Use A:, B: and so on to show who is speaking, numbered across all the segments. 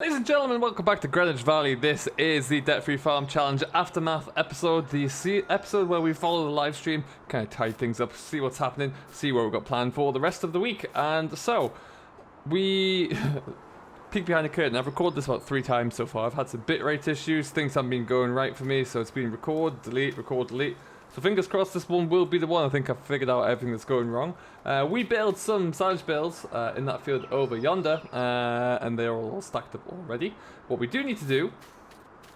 A: Ladies and gentlemen, welcome back to Greenwich Valley. This is the Debt-Free Farm Challenge Aftermath episode, the episode where we follow the live stream, kind of tie things up, see what's happening, see what we've got planned for the rest of the week. And so, we peek behind the curtain. I've recorded this about 3 times so far. I've had some bitrate issues, things haven't been going right for me, so it's been record, delete, record, delete. So fingers crossed this one will be the one. I think I've figured out everything that's going wrong. We built some silage bales in that field over yonder, and they're all stacked up already. What we do need to do,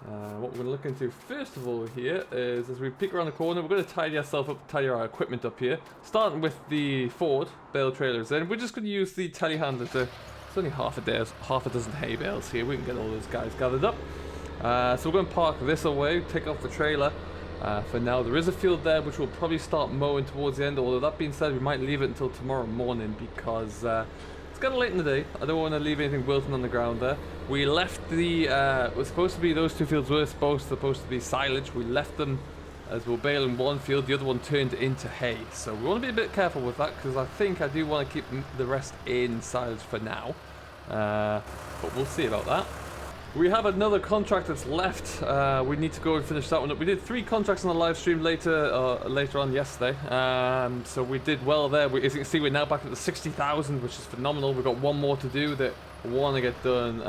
A: what we're going to look into first of all here is, as we peek around the corner, we're going to tidy ourselves up, tidy our equipment up here. Starting with the Ford bale trailers in, we're just going to use the telehandler to, it's only half a dozen hay bales here. We can get all those guys gathered up. So we're going to park this away, take off the trailer. For now, there is a field there which we'll probably start mowing towards the end, although that being said, we might leave it until tomorrow morning because it's kind of late in the day. I don't want to leave anything wilting on the ground there. We left the, it was supposed to be, those 2 fields were supposed to be silage. We left them as we were baling one field, the other one turned into hay. So we want to be a bit careful with that because I think I do want to keep the rest in silage for now. But we'll see about that. We have another contract that's left. We need to go and finish that one up. We did 3 contracts on the live stream later on yesterday. So we did well there. As you can see, we're now back at the 60,000, which is phenomenal. We've got one more to do that we want to get done.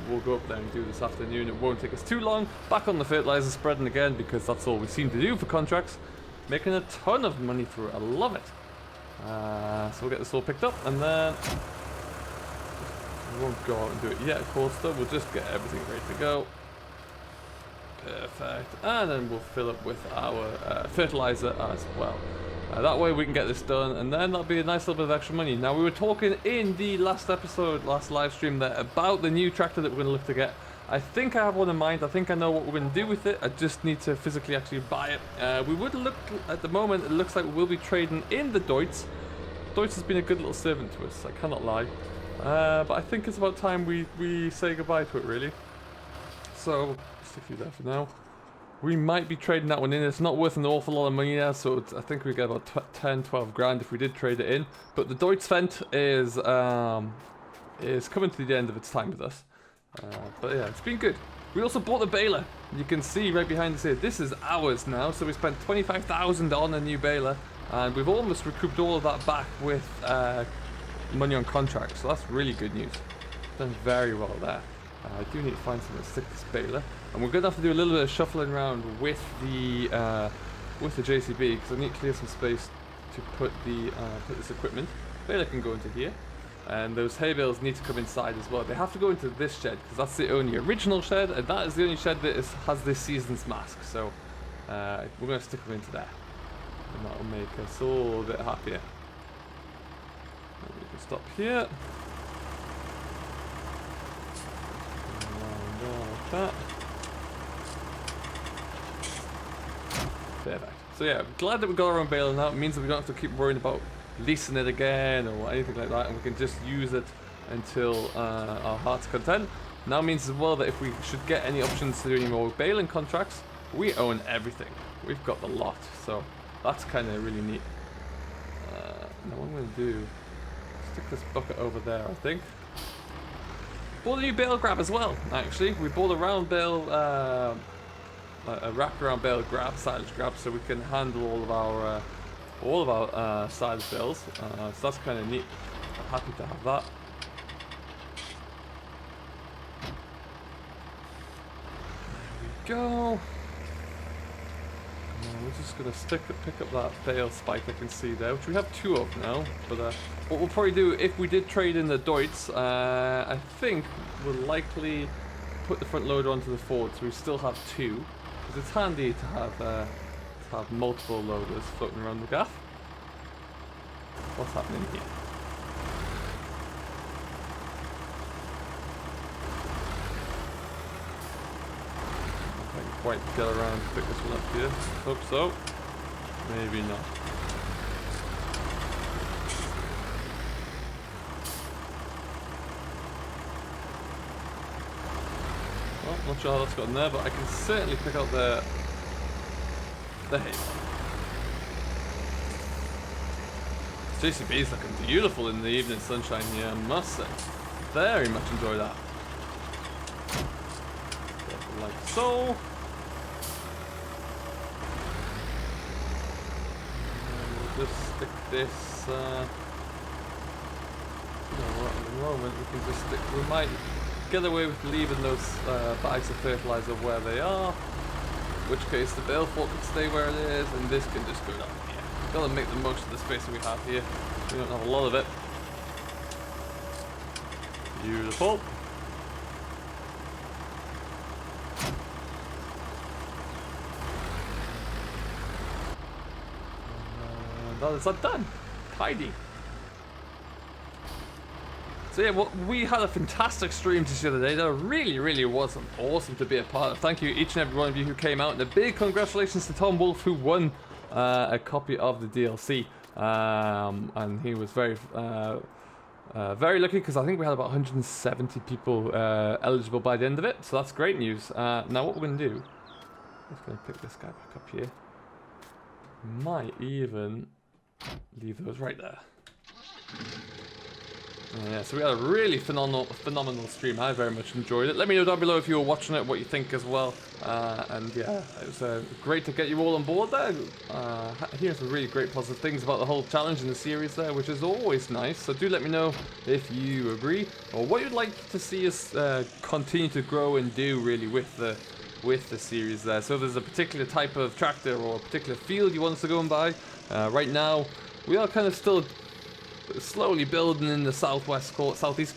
A: We'll go up there and do this afternoon. It won't take us too long. Back on the fertilizer spreading again because that's all we seem to do for contracts. Making a ton of money through it. I love it. So we'll get this all picked up and then... we won't go out and do it yet, of course, though. We'll just get everything ready to go. Perfect. And then we'll fill up with our fertilizer as well. That way we can get this done, and then that'll be a nice little bit of extra money. Now, we were talking in the last live stream there, about the new tractor that we're going to look to get. I think I have one in mind. I think I know what we're going to do with it. I just need to physically actually buy it. We would look, at the moment, it looks like we will be trading in the Deutz. Deutz has been a good little servant to us, I cannot lie. But I think it's about time we say goodbye to it, really. So, stick you there for now. We might be trading that one in. It's not worth an awful lot of money now, so I think we get about 10, 12 grand if we did trade it in. But the Deutz Fendt is coming to the end of its time with us. But yeah, it's been good. We also bought the baler. You can see right behind us here, this is ours now. So we spent 25,000 on a new baler, and we've almost recouped all of that back with... money on contracts, so that's really good news. Done very well there. I do need to find something to stick this baler, and we're going to have to do a little bit of shuffling around with the JCB because I need to clear some space to put this equipment. Baler can go into here, and those hay bales need to come inside as well. They have to go into this shed because that's the only original shed, and that is the only shed that has this season's mask. So we're going to stick them into there, and that will make us all a bit happier. We can stop here. Like that. Perfect. So yeah, I'm glad that we got our own baler now. It means that we don't have to keep worrying about leasing it again or anything like that, and we can just use it until our heart's content. Now means as well that if we should get any options to do any more baling contracts, we own everything. We've got the lot, so that's kind of really neat. Now what I'm going to do... stick this bucket over there, I think. Bought a new bale grab as well, actually. We bought a round bale, a wraparound bale grab, silage grab, so we can handle all of our silage bales. So that's kind of neat. I'm happy to have that. There we go. We're just going to pick up that bale spike I can see there, which we have 2 of now. But what we'll probably do, if we did trade in the Deutz, I think we'll likely put the front loader onto the Ford, so we still have 2. Because it's handy to have multiple loaders floating around the gaff. What's happening here? Quite get around to pick this one up here. Hope so. Maybe not. Well, not sure how that's gotten there, but I can certainly pick out the hay. JCB is looking beautiful in the evening sunshine here, I must say. Very much enjoy that. like so. And we'll just stick this, you know what, at the moment we can just stick, we might get away with leaving those bags of fertilizer where they are, in which case the bale fork can stay where it is, and this can just go down here. Gotta make the most of the space that we have here. We don't have a lot of it. Beautiful. That is that done. Tidy. So yeah, well, we had a fantastic stream just the other day. That really was awesome to be a part of. Thank you each and every one of you who came out, and a big congratulations to Tom Wolf who won a copy of the DLC. And he was very lucky because I think we had about 170 people eligible by the end of it. So that's great news. Now what we're going to do, I'm just going to pick this guy back up here. Might even leave those right there. Yeah, so we had a really phenomenal stream. I very much enjoyed it. Let me know down below if you were watching it, what you think as well. And yeah, it was great to get you all on board there. Here's some really great positive things about the whole challenge in the series there, which is always nice. So do let me know if you agree, or what you'd like to see us continue to grow and do really with the series there. So if there's a particular type of tractor or a particular field you want us to go and buy. Right now, we are kind of still slowly building in the southeast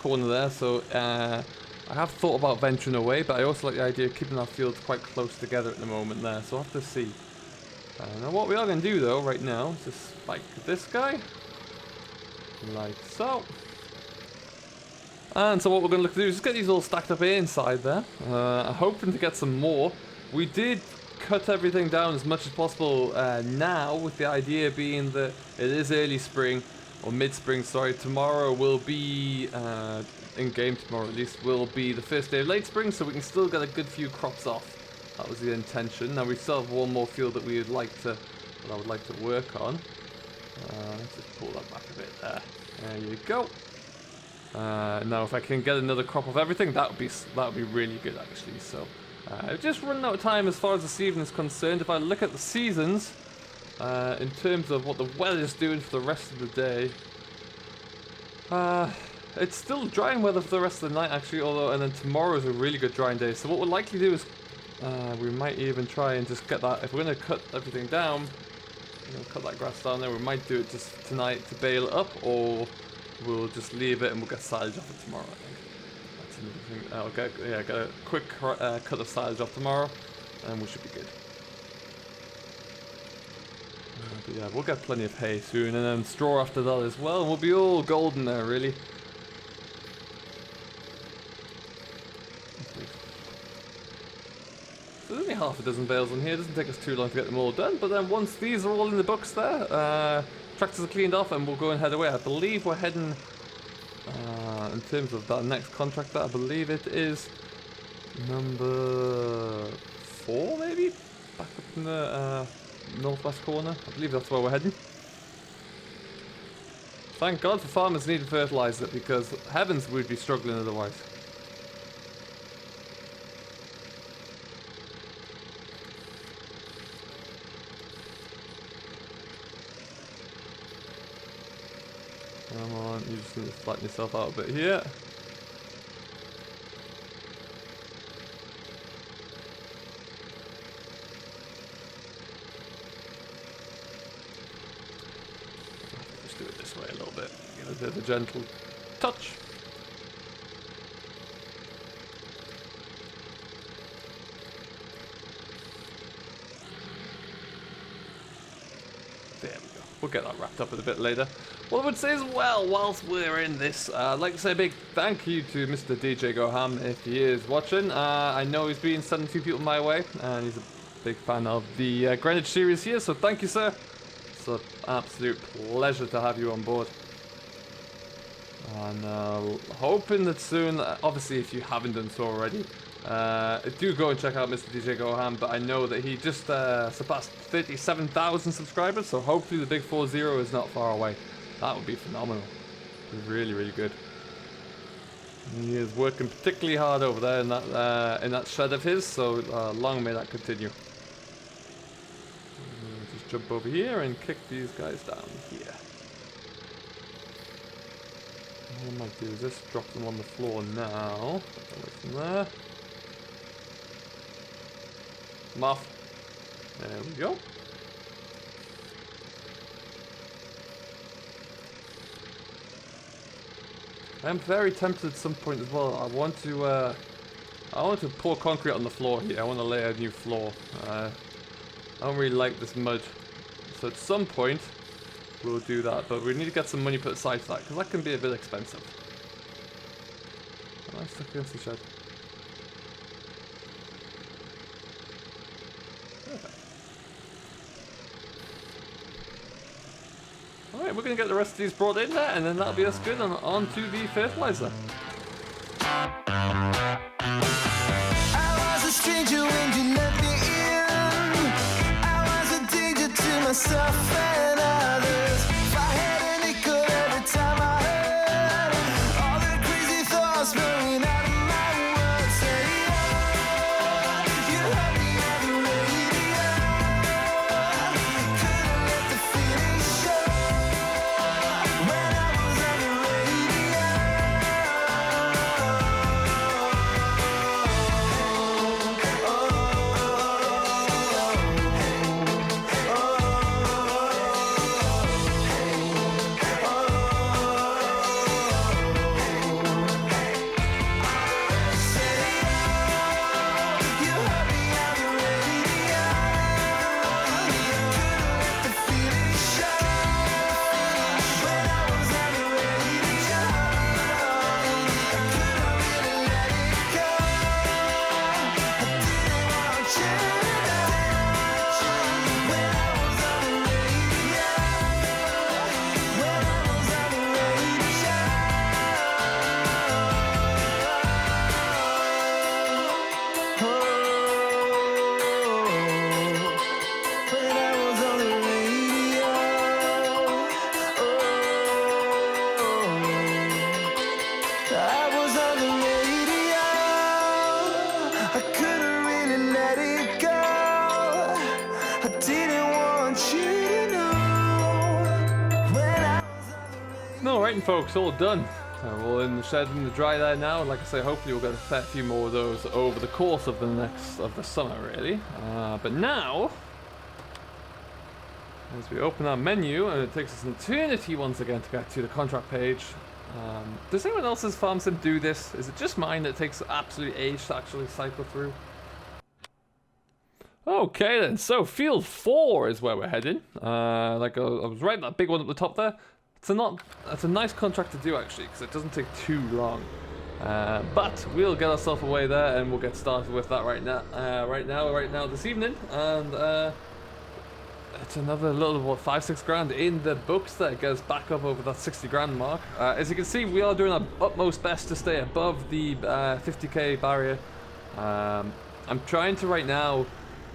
A: corner there, so I have thought about venturing away, but I also like the idea of keeping our fields quite close together at the moment there, so I'll have to see. Now what we are going to do though right now is just spike this guy, like so. And so what we're going to look to do is just get these all stacked up here inside there. I'm hoping to get some more. We did cut everything down as much as possible now, with the idea being that it is early spring, or mid-spring, sorry. Tomorrow will be, in-game tomorrow at least, will be the first day of late spring, so we can still get a good few crops off. That was the intention. Now we still have one more field that I would like to work on. Let's just pull that back a bit there. There you go. Now if I can get another crop of everything, that would be really good actually. So just running out of time as far as this evening is concerned. If I look at the seasons, in terms of what the weather's doing for the rest of the day, it's still drying weather for the rest of the night actually, and then tomorrow's a really good drying day. So what we'll likely do is we might even try and just get that, if we're going to cut everything down, cut that grass down there, we might do it just tonight to bale it up, or we'll just leave it and we'll get silage off it tomorrow, I think. That's another thing. I'll get a quick cut of silage off tomorrow, and we should be good. But yeah, we'll get plenty of hay soon, and then straw after that as well, and we'll be all golden there, really. So there's only half a dozen bales on here. It doesn't take us too long to get them all done, but then once these are all in the books there, tractors are cleaned off, and we'll go and head away. I believe we're heading, in terms of that next contract, I believe it is number 4, maybe? Back up in the northwest corner. I believe that's where we're heading. Thank God for farmers needing fertilizer, because heavens, we'd be struggling otherwise. Come on, you just need to flatten yourself out a bit here. Just do it this way a little bit. Give it a bit of a gentle touch. There we go. We'll get that wrapped up a bit later. What I would say as well, whilst we're in this, I'd like to say a big thank you to Mr. DJ Goham if he is watching. I know he's been sending a few people my way, and he's a big fan of the Greenwich series here, so thank you, sir. It's an absolute pleasure to have you on board. And hoping that soon, obviously if you haven't done so already, do go and check out Mr. DJ Goham, but I know that he just surpassed 37,000 subscribers, so hopefully the big 40 is not far away. That would be phenomenal. Really, really good. He is working particularly hard over there in that shed of his, so long may that continue. Just jump over here and kick these guys down here. What I might do is just drop them on the floor now. Away from there. Come off. There we go. I'm very tempted at some point as well. I want to pour concrete on the floor here. I want to lay a new floor. I don't really like this mud. So at some point, we'll do that. But we need to get some money put aside for that, because that can be a bit expensive. Nice stuck against the shed. Perfect. Alright, we're going to get the rest of these brought in there, and then that'll be us good on to the fertilizer.
B: I was a stranger when you let me in. I was a danger to myself and others. If I had a nickel every time I heard all the crazy thoughts blowing out of my words. Say, oh, you had me on the radio. Couldn't let the feeling show when I was on the radio.
A: Alright folks, all done. We're all in the shed in the dry there now. Like I say, hopefully we'll get a fair few more of those over the course of the summer really. But now, as we open our menu, and it takes us an eternity once again to get to the contract page. Does anyone else's farm sim do this? Is it just mine that takes absolute age to actually cycle through? Okay then, so field 4 is where we're heading. Like I was right, that big one at the top there. It's a nice contract to do actually, because it doesn't take too long. But we'll get ourselves away there, and we'll get started with that right now this evening. And it's another little, what, 5-6 grand in the books there. Get us back up over that 60 grand mark. As you can see, we are doing our utmost best to stay above the 50k barrier. I'm trying to right now,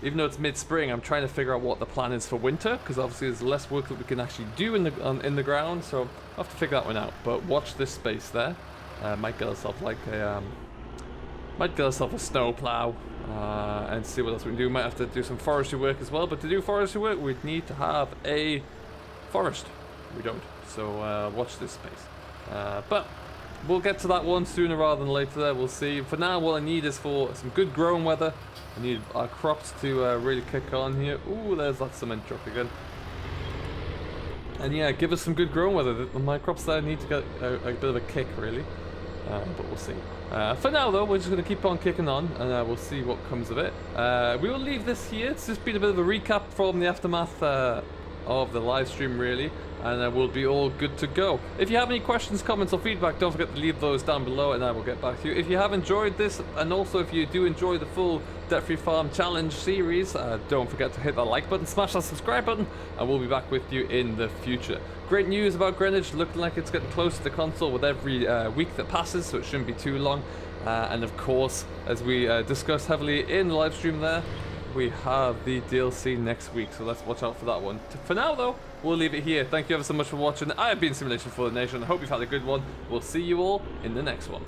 A: even though it's mid-spring, I'm trying to figure out what the plan is for winter, because obviously there's less work that we can actually do in the ground, so I'll have to figure that one out. But watch this space there. Might get ourselves like a snow plow, and see what else we can do. Might have to do some forestry work as well, but to do forestry work we'd need to have a forest. We don't, so watch this space. But we'll get to that one sooner rather than later there, we'll see. For now, what I need is for some good growing weather. I need our crops to really kick on here. Ooh, there's that cement truck again. And yeah, give us some good growing weather. My crops there need to get a bit of a kick, really. But we'll see. For now, though, we're just going to keep on kicking on, and we'll see what comes of it. We will leave this here. It's just been a bit of a recap from the aftermath of the live stream, really. And we'll be all good to go. If you have any questions, comments, or feedback, don't forget to leave those down below, and I will get back to you. If you have enjoyed this, and also if you do enjoy the full Debt-Free Farm Challenge series, don't forget to hit that like button, smash that subscribe button, and we'll be back with you in the future. Great news about Greenwich, looking like it's getting closer to console with every week that passes, so it shouldn't be too long. And of course, as we discussed heavily in the live stream there, we have the DLC next week, so let's watch out for that one. For now, though, we'll leave it here. Thank you ever so much for watching. I have been Simulation for the Nation. I hope you've had a good one. We'll see you all in the next one.